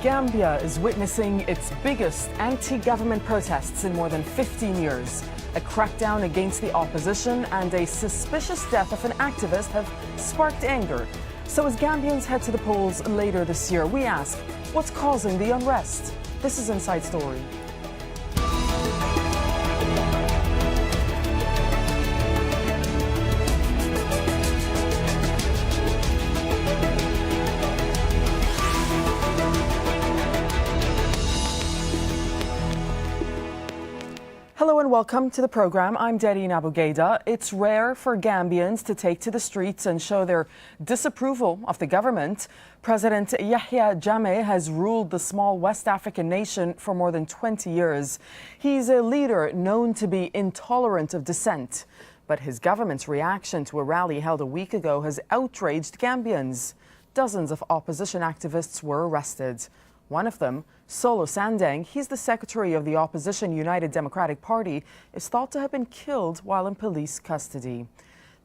Gambia is witnessing its biggest anti-government protests in more than 15 years. A crackdown against the opposition and a suspicious death of an activist have sparked anger. So as Gambians head to the polls later this year, we ask, what's causing the unrest? This is Inside Story. Hello and welcome to the program. I'm Dedine Abugeda. It's rare for Gambians to take to the streets and show their disapproval of the government. President Yahya Jammeh has ruled the small West African nation for more than 20 years. He's a leader known to be intolerant of dissent. But his government's reaction to a rally held a week ago has outraged Gambians. Dozens of opposition activists were arrested. One of them, Solo Sandeng, he's the secretary of the opposition United Democratic Party, is thought to have been killed while in police custody.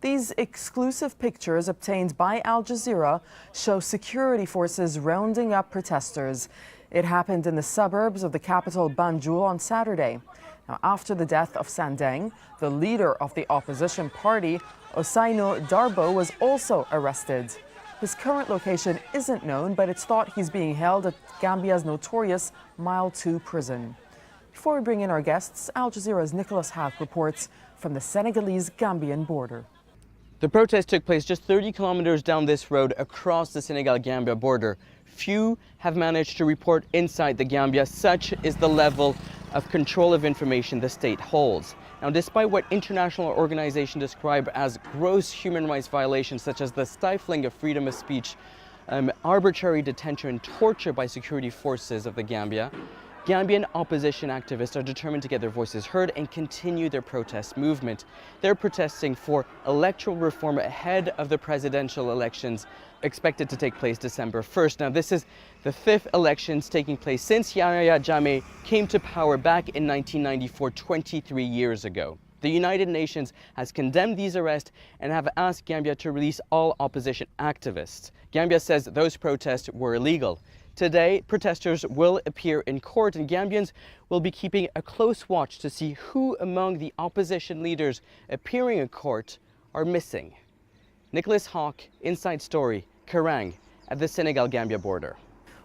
These exclusive pictures obtained by Al Jazeera show security forces rounding up protesters. It happened in the suburbs of the capital Banjul on Saturday. Now, after the death of Sandeng, the leader of the opposition party, Osaino Darbo, was also arrested. His current location isn't known, but it's thought he's being held at Gambia's notorious Mile 2 prison. Before we bring in our guests, Al Jazeera's Nicholas Hack reports from the Senegalese-Gambian border. The protest took place just 30 kilometers down this road across the Senegal-Gambia border. Few have managed to report inside the Gambia. Such is the level of control of information the state holds. Now, despite what international organizations describe as gross human rights violations, such as the stifling of freedom of speech, arbitrary detention and torture by security forces of the Gambia, Gambian opposition activists are determined to get their voices heard and continue their protest movement. They're protesting for electoral reform ahead of the presidential elections expected to take place December 1st. Now, this is the fifth elections taking place since Yahya Jammeh came to power back in 1994, 23 years ago. The United Nations has condemned these arrests and have asked Gambia to release all opposition activists. Gambia says those protests were illegal. Today, protesters will appear in court, and Gambians will be keeping a close watch to see who among the opposition leaders appearing in court are missing. Nicholas Hawk, Inside Story, Karang, at the Senegal-Gambia border.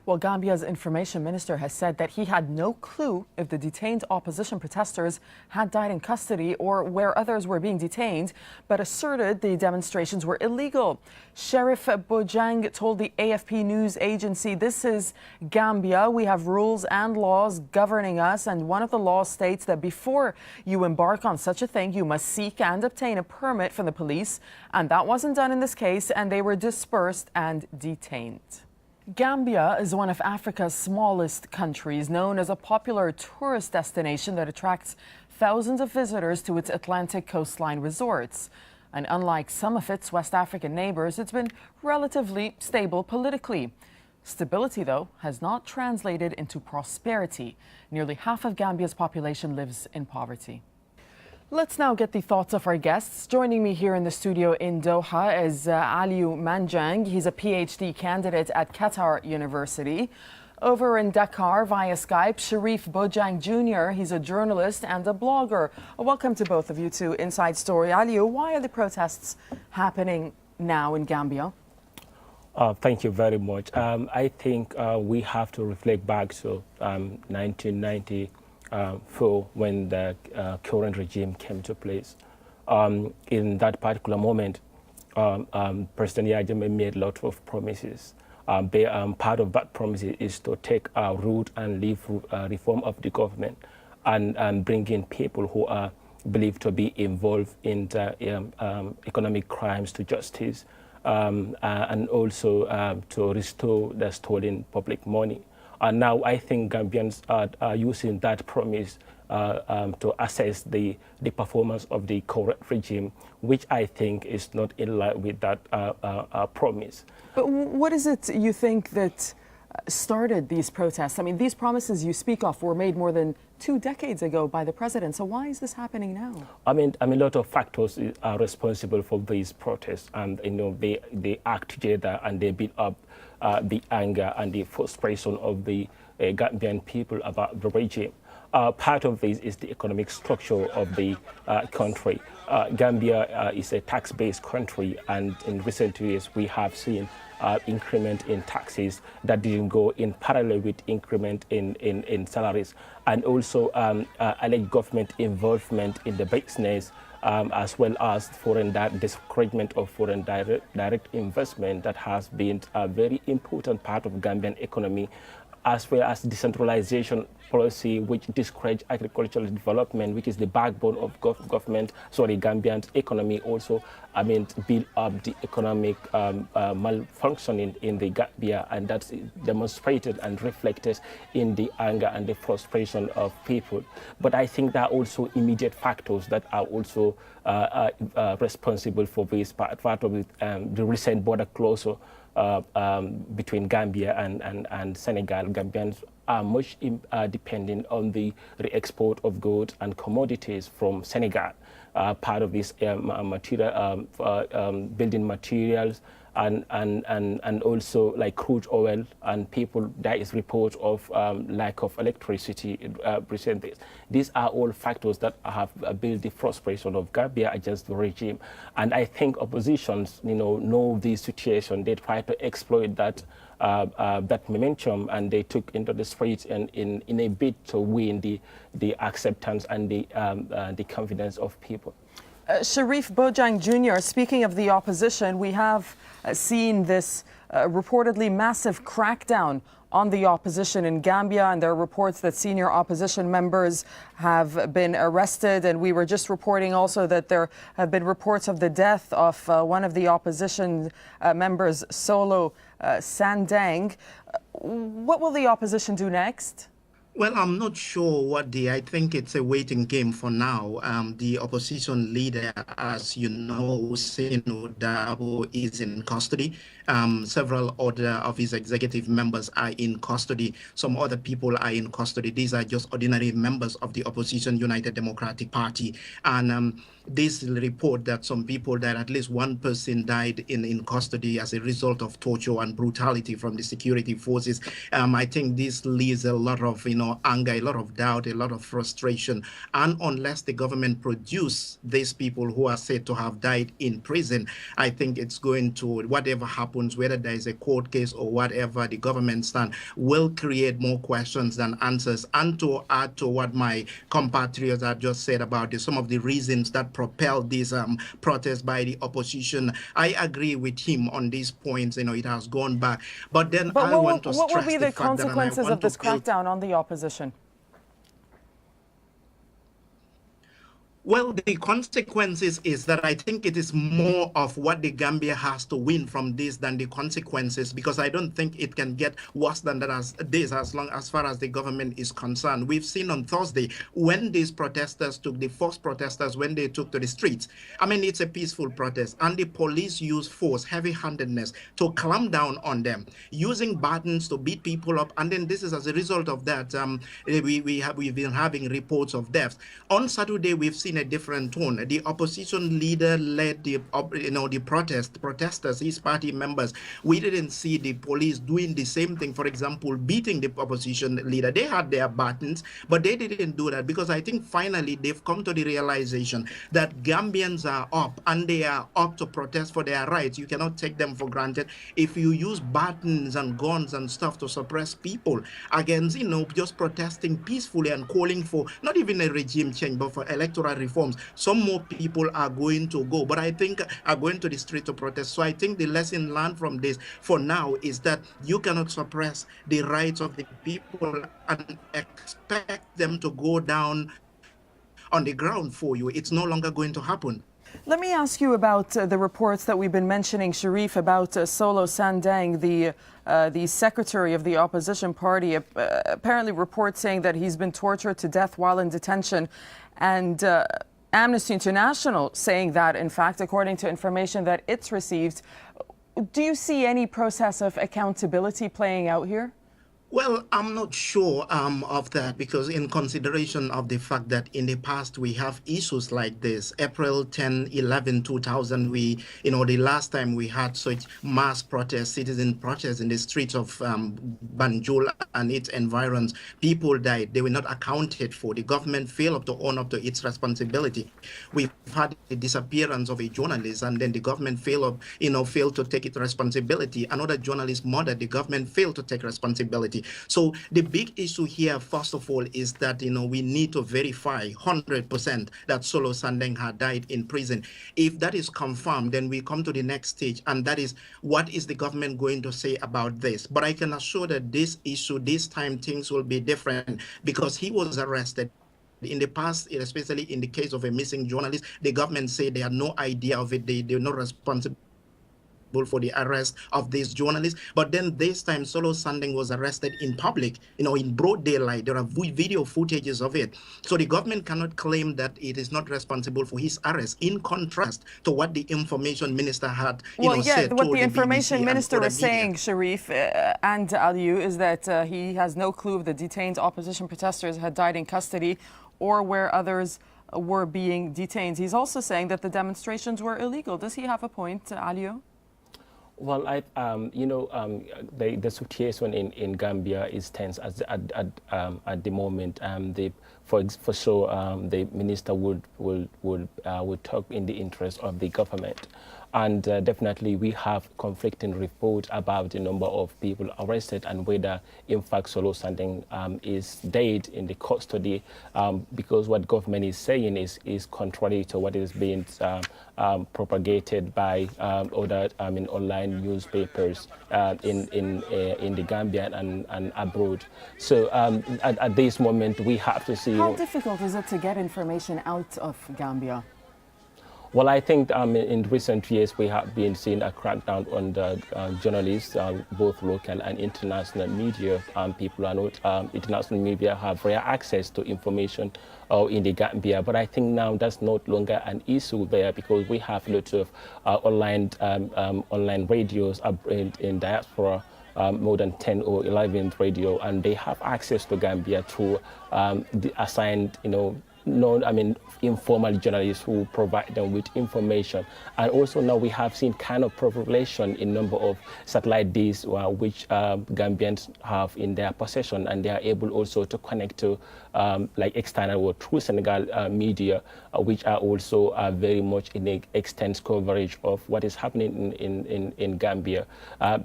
Well, Gambia's information minister has said that he had no clue if the detained opposition protesters had died in custody or where others were being detained, but asserted the demonstrations were illegal. Sheriff Bojang told the AFP news agency, "This is Gambia. We have rules and laws governing us, and one of the laws states that before you embark on such a thing, you must seek and obtain a permit from the police, and that wasn't done in this case, and they were dispersed and detained." Gambia is one of Africa's smallest countries, known as a popular tourist destination that attracts thousands of visitors to its Atlantic coastline resorts. And unlike some of its West African neighbors, it's been relatively stable politically. Stability, though, has not translated into prosperity. Nearly half of Gambia's population lives in poverty. Let's now get the thoughts of our guests. Joining me here in the studio in Doha is Aliou Manjang. He's a PhD candidate at Qatar University. Over in Dakar via Skype, Sharif Bojang Jr. He's a journalist and a blogger. Welcome to both of you to Inside Story. Aliou, why are the protests happening now in Gambia? Thank you very much. I think we have to reflect back to 1990. When the current regime came to place. In that particular moment, President Yahya Jammeh made a lot of promises. Part of that promise is to take a root and leave reform of the government and bring in people who are believed to be involved in the, economic crimes to justice, and also to restore the stolen public money. And now I think Gambians are using that promise to assess the performance of the current regime, which I think is not in line with that promise. But what is it you think that started these protests? I mean, these promises you speak of were made more than 2 decades ago by the president. So why is this happening now? I mean, a lot of factors are responsible for these protests, and they act together and they build up the anger and the frustration of the Gambian people about the regime. Part of this is the economic structure of the country. Gambia is a tax-based country, and in recent years we have seen increment in taxes that didn't go in parallel with increment in salaries, and also alleged government involvement in the business, as well as discouragement of foreign direct investment that has been a very important part of Gambian economy, as well as decentralization policy, which discourage agricultural development, which is the backbone of Gambian's economy. Also, build up the economic malfunctioning in the Gambia, and that's demonstrated and reflected in the anger and the frustration of people. But I think there are also immediate factors that are also responsible for this part of it. The recent border closure between Gambia and Senegal. Gambians are much dependent on the re-export of goods and commodities from Senegal. Part of this building materials and also like crude oil, and people, there is report of lack of electricity recently. These are all factors that have built the frustration of Gambia against the regime. And I think oppositions, know the situation. They try to exploit that momentum, and they took into the streets and in a bid to win the acceptance and the confidence of people. Sharif Bojang Jr., speaking of the opposition, we have seen this reportedly massive crackdown on the opposition in Gambia, and there are reports that senior opposition members have been arrested. And we were just reporting also that there have been reports of the death of one of the opposition members, Solo Sandang. What will the opposition do next? Well, I'm not sure I think it's a waiting game for now. The opposition leader, as you know, Ousainou Darboe, is in custody. Several other of his executive members are in custody. Some other people are in custody. These are just ordinary members of the opposition United Democratic Party. And this report that some people, that at least one person died in custody as a result of torture and brutality from the security forces. I think this leaves a lot of, anger, a lot of doubt, a lot of frustration. And unless the government produce these people who are said to have died in prison, I think it's going to, whatever happens, whether there is a court case or whatever, the government stand will create more questions than answers. And to add to what my compatriots have just said about some of the reasons that propelled this protest by the opposition, I agree with him on these points. It has gone back. But then I want to stress what will be the fact that, consequences of this crackdown on the opposition? Well, the consequences is that I think it is more of what the Gambia has to win from this than the consequences, because I don't think it can get worse than that as far as the government is concerned. We've seen on Thursday when these protesters the first protesters, when they took to the streets. It's a peaceful protest, and the police used force, heavy-handedness to clamp down on them, using batons to beat people up. And then this is as a result of that, we've been having reports of deaths. On Saturday, we've seen a different tone. The opposition leader led the protesters, his party members. We didn't see the police doing the same thing, for example, beating the opposition leader. They had their buttons, but they didn't do that, because I think finally they've come to the realization that Gambians are up, and they are up to protest for their rights. You cannot take them for granted. If you use buttons and guns and stuff to suppress people against, just protesting peacefully and calling for not even a regime change, but for electoral reforms, some more people are going to go, but I think are going to the street to protest. So I think the lesson learned from this for now is that you cannot suppress the rights of the people and expect them to go down on the ground for you. It's no longer going to happen. Let me ask you about the reports that we've been mentioning, Sharif, about Solo Sandang, the secretary of the opposition party. Apparently reports saying that he's been tortured to death while in detention, and Amnesty International saying that, in fact, according to information that it's received. Do you see any process of accountability playing out here? Well, I'm not sure of that because in consideration of the fact that in the past we have issues like this, April 10, 11, 2000, the last time we had such mass protests, citizen protests in the streets of Banjul and its environs, people died. They were not accounted for. The government failed to own up to its responsibility. We've had the disappearance of a journalist and then the government failed to take its responsibility. Another journalist murdered, the government failed to take responsibility. So the big issue here, first of all, is that we need to verify 100% that Solo Sandeng had died in prison. If that is confirmed, then we come to the next stage, and that is what is the government going to say about this? But I can assure that this issue, this time, things will be different because he was arrested. In the past, especially in the case of a missing journalist, the government said they had no idea of it. They're not responsible for the arrest of this journalist. But then this time, Solo Sandeng was arrested in public, in broad daylight. There are video footages of it. So the government cannot claim that it is not responsible for his arrest, in contrast to what the information minister had, said. What the information minister was saying, Sharif and Aliyu, is that he has no clue if the detained opposition protesters had died in custody or where others were being detained. He's also saying that the demonstrations were illegal. Does he have a point, Aliyu? Well, the situation in Gambia is tense at the moment. For sure, the minister would talk in the interest of the government, and definitely we have conflicting reports about the number of people arrested and whether, in fact, Solo Sandeng is dead in the custody, because what government is saying is contrary to what is being propagated by other online newspapers in the Gambia and abroad. So at this moment, we have to see. How difficult is it to get information out of Gambia? Well, I think in recent years we have been seeing a crackdown on the journalists, both local and international media. People are not, international media have rare access to information in the Gambia, but I think now that's no longer an issue there because we have lots of online radios in diaspora. More than 10 or 11 radio, and they have access to Gambia through the assigned, informal journalists who provide them with information. And also now we have seen kind of proliferation in number of satellite dishes which Gambians have in their possession, and they are able also to connect to like external or through Senegal media, which are also very much in extensive coverage of what is happening in Gambia,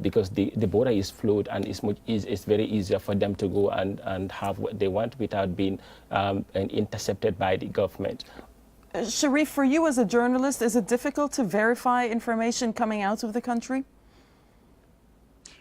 because the border is fluid and it's very easier for them to go and have what they want without being intercepted by the government. Sharif, for you as a journalist, is it difficult to verify information coming out of the country?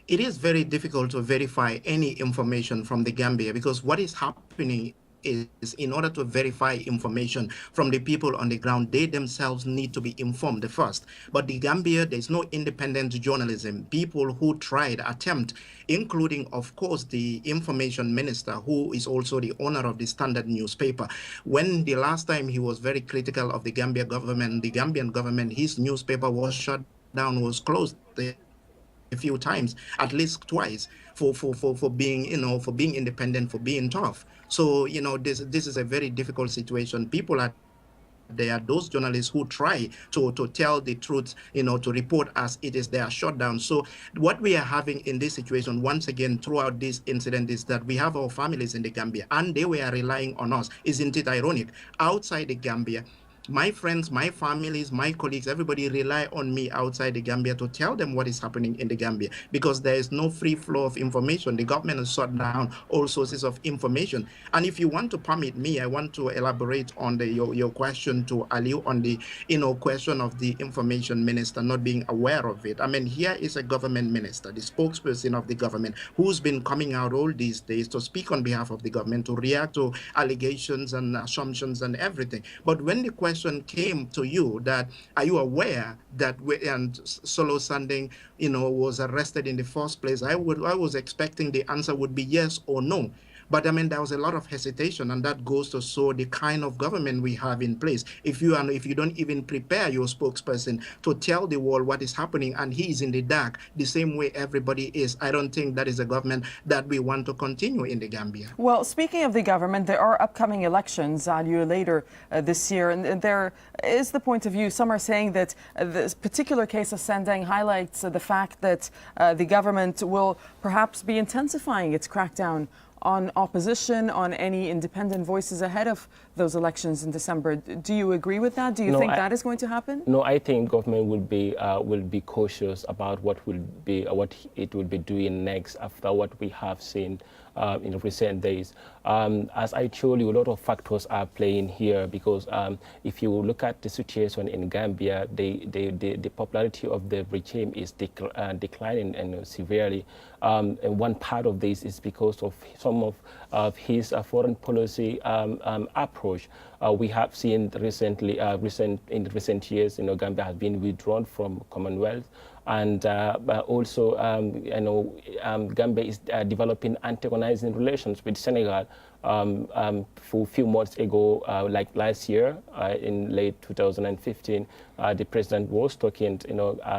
It is very difficult to verify any information from the Gambia because what is happening is, in order to verify information from the people on the ground, they themselves need to be informed first. But the Gambia, there's no independent journalism. People who attempt, including, of course, the information minister, who is also the owner of the Standard newspaper. When the last time he was very critical of the Gambian government, his newspaper was shut down, was closed a few times, at least twice, for being independent, for being tough. So this is a very difficult situation. There are those journalists who try to tell the truth, to report as it is. They are shut down. So what we are having in this situation, once again, throughout this incident, is that we have our families in the Gambia, and they were relying on us. Isn't it ironic? Outside the Gambia, my friends, my families, my colleagues, everybody rely on me outside the Gambia to tell them what is happening in the Gambia because there is no free flow of information. The government has shut down all sources of information. And if you want to permit me, I want to elaborate on your question to Aliu on the question of the information minister not being aware of it. I mean, here is a government minister, the spokesperson of the government, who's been coming out all these days to speak on behalf of the government, to react to allegations and assumptions and everything. But when the question came to you that, are you aware that Solo Sandeng, was arrested in the first place, I was expecting the answer would be yes or no. But I mean, there was a lot of hesitation, and that goes to show the kind of government we have in place. If you don't even prepare your spokesperson to tell the world what is happening, and he is in the dark the same way everybody is, I don't think that is a government that we want to continue in the Gambia. Well, speaking of the government, there are upcoming elections later this year, and there is the point of view. Some are saying that this particular case of Sendeng highlights the fact that the government will perhaps be intensifying its crackdown on opposition, on any independent voices ahead of those elections in December. Do you agree with that? Do you think that is going to happen? No, I think government will be cautious about what it will be doing next after what we have seen in recent days. As I told you, a lot of factors are playing here, because if you look at the situation in Gambia, the popularity of the regime is declining and severely. And one part of this is because of some of his foreign policy approach. We have seen recently, in recent years, Gambia has been withdrawn from Commonwealth. And also, Gambia is developing antagonizing relations with Senegal. For a few months ago, like last year, in late 2015, the president was talking,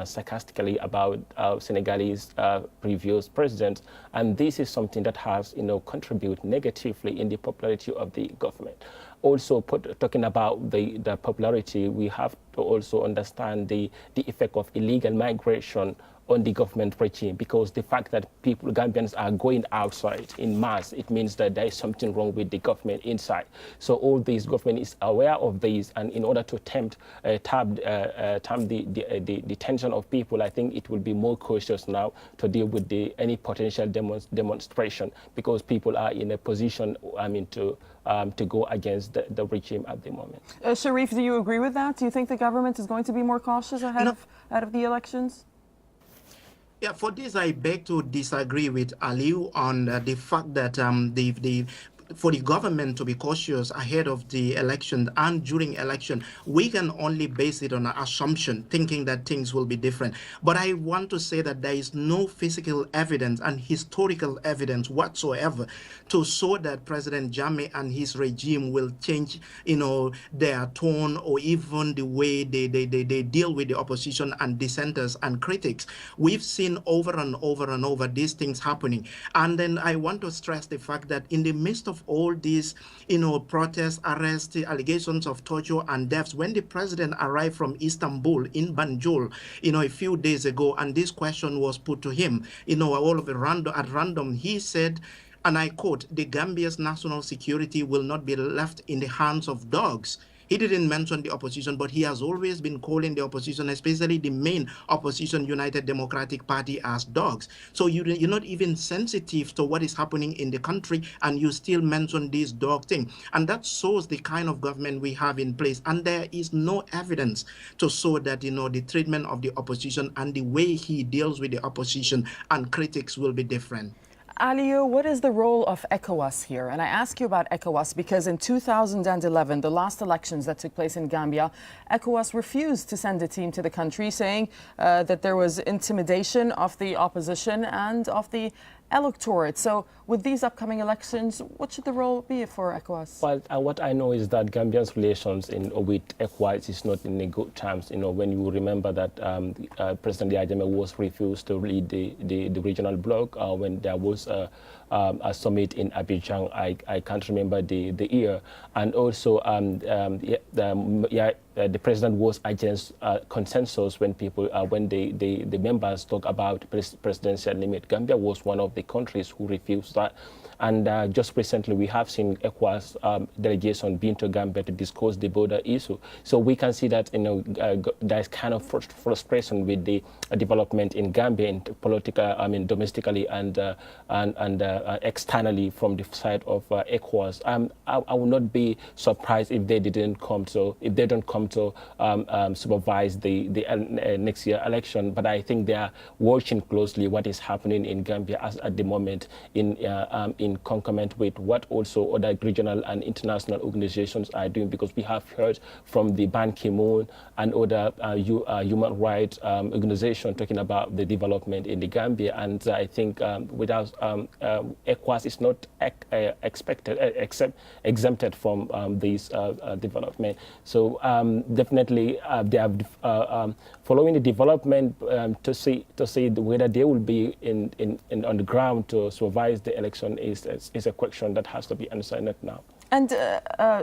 sarcastically about Senegalese previous president, and this is something that has, contributed negatively in the popularity of the government. Also, talking about the popularity, we have to also understand the effect of illegal migration on the government regime, because the fact that Gambians are going outside in mass, it means that there is something wrong with the government inside. So all this government is aware of this, and in order to tame the tension of people, I think it will be more cautious now to deal with any potential demonstration, because people are in a position, to go against the regime at the moment. Sharif, do you agree with that? Do you think the government is going to be more cautious ahead of the elections? Yeah, for this, I beg to disagree with Aliu on the fact that for the government to be cautious ahead of the election and during election, we can only base it on an assumption, thinking that things will be different. But I want to say that there is no physical evidence and historical evidence whatsoever to show that President Jammeh and his regime will change, their tone or even the way they deal with the opposition and dissenters and critics. We've seen over and over and over these things happening. And then I want to stress the fact that in the midst of all these, protests, arrests, allegations of torture and deaths, when the president arrived from Istanbul in Banjul, a few days ago, and this question was put to him, all of at random, he said, and I quote, "The Gambia's national security will not be left in the hands of dogs." He didn't mention the opposition, but he has always been calling the opposition, especially the main opposition, United Democratic Party, as dogs. So you're not even sensitive to what is happening in the country, and you still mention this dog thing. And that shows the kind of government we have in place. And there is no evidence to show that, the treatment of the opposition and the way he deals with the opposition and critics will be different. Aliu, what is the role of ECOWAS here? And I ask you about ECOWAS because in 2011, the last elections that took place in Gambia, ECOWAS refused to send a team to the country, saying that there was intimidation of the opposition and of the electorate. So with these upcoming elections, what should the role be for ECOWAS? Well, what I know is that Gambia's relations with ECOWAS is not in good terms. When you remember that President Jammeh was refused to lead the regional bloc when there was a summit in Abidjan. I can't remember the year. And also, the president was against consensus when the members talk about presidential limit. Gambia was one of the countries who refused that. And just recently, we have seen ECOWAS delegation being to Gambia to discuss the border issue. So we can see that there's kind of frustration with the development in Gambia, in domestically and externally from the side of ECOWAS. I would not be surprised if they didn't come. So if they don't come come to supervise the next year election. But I think they are watching closely what is happening in Gambia at the moment in concomitant with what also other regional and international organizations are doing, because we have heard from the Ban Ki-moon and other human rights organizations talking about the development in the Gambia. And I think without ECOWAS is not exempted from these development. So definitely they are following the development to see whether they will be on the ground to supervise the election is a question that has to be answered now. And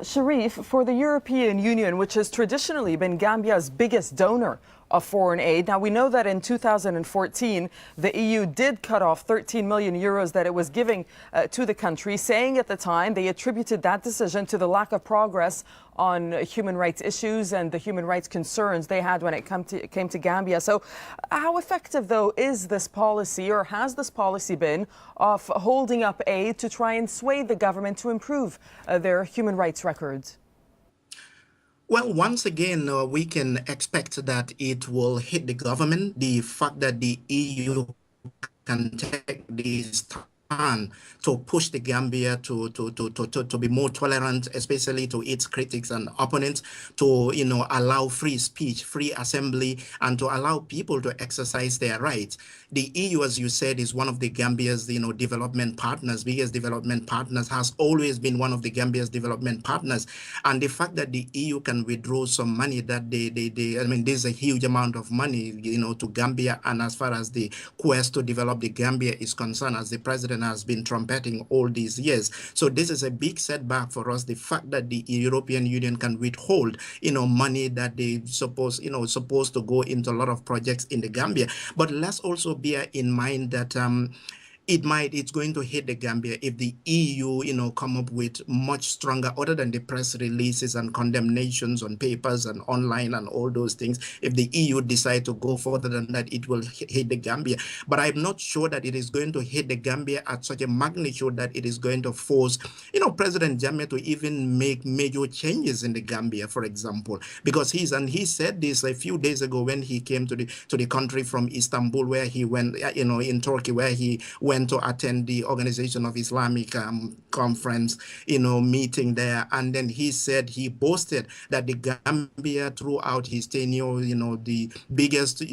Sharif, for the European Union, which has traditionally been Gambia's biggest donor of foreign aid. Now, we know that in 2014, the EU did cut off 13 million euros that it was giving to the country, saying at the time they attributed that decision to the lack of progress on human rights issues and the human rights concerns they had when it came to Gambia. So how effective, though, is this policy, or has this policy been, of holding up aid to try and sway the government to improve their human rights records? Well, once again, we can expect that it will hit the government. The fact that the EU can take this stand to push the Gambia to be more tolerant, especially to its critics and opponents, to allow free speech, free assembly, and to allow people to exercise their rights. The EU, as you said, is one of the Gambia's development partners, biggest development partners, has always been one of the Gambia's development partners. And the fact that the EU can withdraw some money that there's a huge amount of money to Gambia, and as far as the quest to develop the Gambia is concerned, as the president has been trumpeting all these years. So this is a big setback for us, the fact that the European Union can withhold money that they supposed to go into a lot of projects in the Gambia. But let's also bear in mind that it's going to hit the Gambia if the EU, come up with much stronger, other than the press releases and condemnations on papers and online and all those things. If the EU decide to go further than that, it will hit the Gambia. But I'm not sure that it is going to hit the Gambia at such a magnitude that it is going to force, President Jammeh to even make major changes in the Gambia, for example, because he said this a few days ago when he came to the country from Istanbul, where he went, in Turkey, where he went to attend the Organization of Islamic conference, meeting there. And then he said, he boasted that the Gambia throughout his tenure, the biggest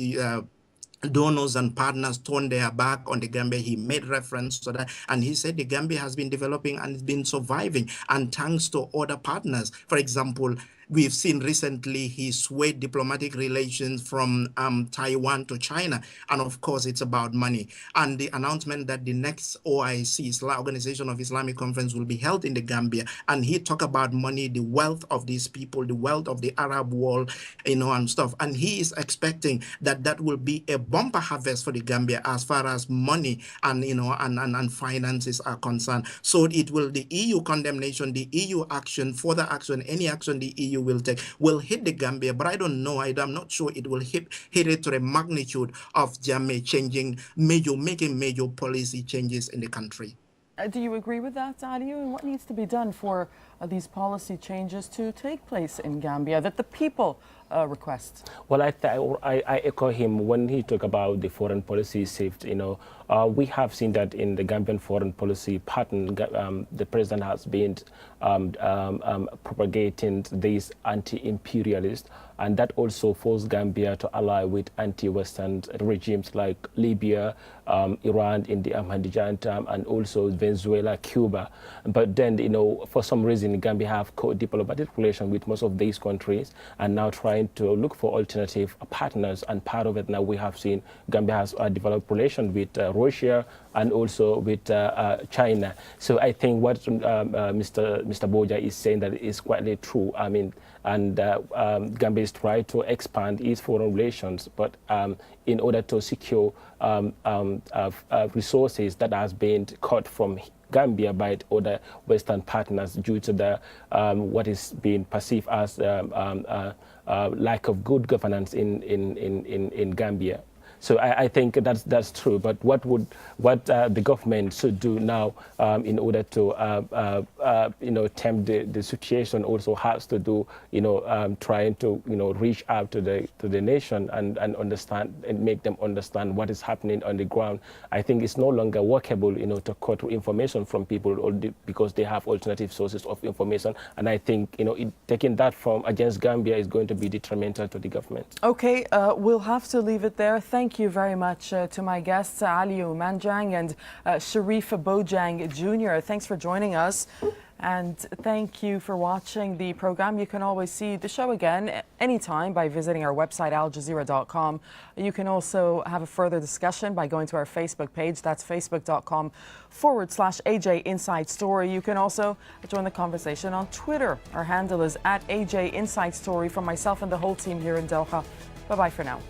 donors and partners turned their back on the Gambia. He made reference to that, and he said the Gambia has been developing and it's been surviving, and thanks to other partners. For example, we've seen recently he swayed diplomatic relations from Taiwan to China. And of course, it's about money. And the announcement that the next OIC, Organization of Islamic Conference, will be held in the Gambia. And he talked about money, the wealth of these people, the wealth of the Arab world, and stuff. And he is expecting that will be a bumper harvest for the Gambia as far as money and, and finances are concerned. So it will, the EU condemnation, the EU action, further action, any action the EU will take will hit the Gambia, but I don't know. I'm not sure it will hit it to the magnitude of Jammeh making major policy changes in the country. Do you agree with that, Aliyu? And what needs to be done for these policy changes to take place in Gambia that the people request? Well, I echo him when he talked about the foreign policy shift. We have seen that in the Gambian foreign policy pattern, the president has been propagating these anti-imperialist, and that also forced Gambia to ally with anti-Western regimes like Libya, Iran in the Ahmadiyyan time, and also Venezuela, Cuba. But then, for some reason, Gambia have diplomatic relations with most of these countries, and now trying to look for alternative partners. And part of it now we have seen Gambia has developed relations with Russia and also with China. So I think what Mr. Boja is saying that is quite true. I mean, and Gambia is trying to expand its foreign relations, but in order to secure resources that has been cut from Gambia by other Western partners due to the what is being perceived as lack of good governance in Gambia. So I think that's true. But what the government should do now in order to tempt the situation also has to do trying to reach out to the nation and understand and make them understand what is happening on the ground. I think it's no longer workable to cut information from people because they have alternative sources of information. And I think taking that from against Gambia is going to be detrimental to the government. Okay, we'll have to leave it there. Thank you very much to my guests, Aliou Manjang and Sharif Bojang Jr. Thanks for joining us. And thank you for watching the program. You can always see the show again anytime by visiting our website, aljazeera.com. You can also have a further discussion by going to our Facebook page. That's facebook.com/AJ Inside Story. You can also join the conversation on Twitter. Our handle is @AJ Inside Story. From myself and the whole team here in Doha. Bye-bye for now.